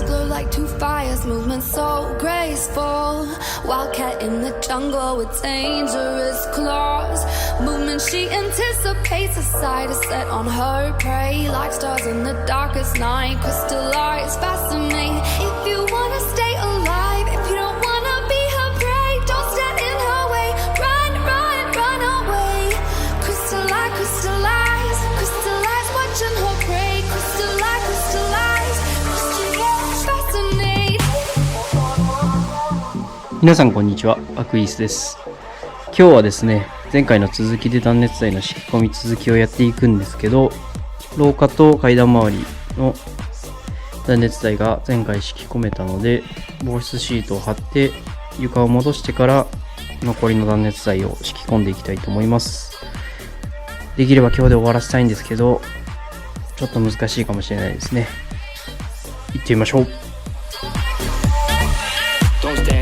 glow like two fires, movement so graceful. Wildcat in the jungle with dangerous claws. Movement she anticipates, a sight is set on her prey. Like stars in the darkest night, crystallize, fascinate. If you wanna stay alive, if you don't wanna be her prey, don't stand in her way. Run, run, run away. Crystallize, crystallize, crystallize, watching her prey. Crystallize, crystallize, crystallize, fascinate. 皆さんこんにちは、アクイースです。今日はですね、前回の続きで断熱材の敷き込み続きをやっていくんですけど、廊下と階段周りの断熱材が前回敷き込めたので、防湿シートを貼って床を戻してから残りの断熱材を敷き込んでいきたいと思います。できれば今日で終わらせたいんですけど、ちょっと難しいかもしれないですね。行ってみましょう。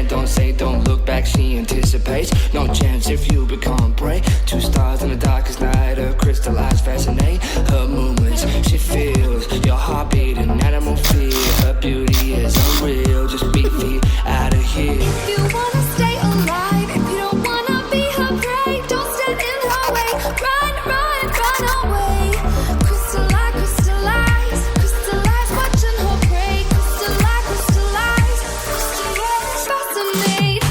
Don't say, don't look back, she anticipates. No chance if you become prey. Two stars in the darkest night, her crystallized fascinate. Her movements, she feels your heartbeat, an animal fear. Her beauty is unreal, just beat feet out of here. If you wanna stay alive, if you don't wanna be her prey, don't stand in her way. Run, run, run away. Crystallize, crystallize, crystallize, watching her prey. Crystallize, crystallize, crystallize, fascinate.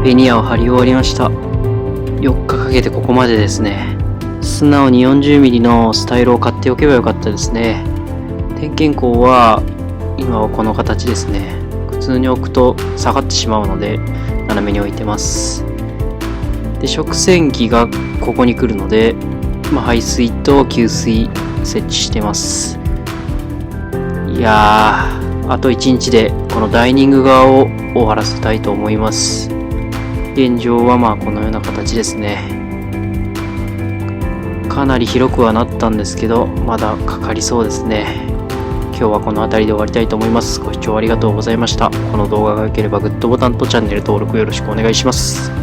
ベニヤを貼り終わりました。4日かけてここまでですね。素直に 40mm のスタイルを買っておけばよかったですね。点検口は今はこの形ですね。普通に置くと下がってしまうので斜めに置いてます。で、食洗機がここに来るので、排水と給水設置してます。いやー、あと1日でこのダイニング側を終わらせたいと思います。現状はこのような形ですね。かなり広くはなったんですけど、まだかかりそうですね。今日はこの辺りで終わりたいと思います。ご視聴ありがとうございました。この動画が良ければグッドボタンとチャンネル登録よろしくお願いします。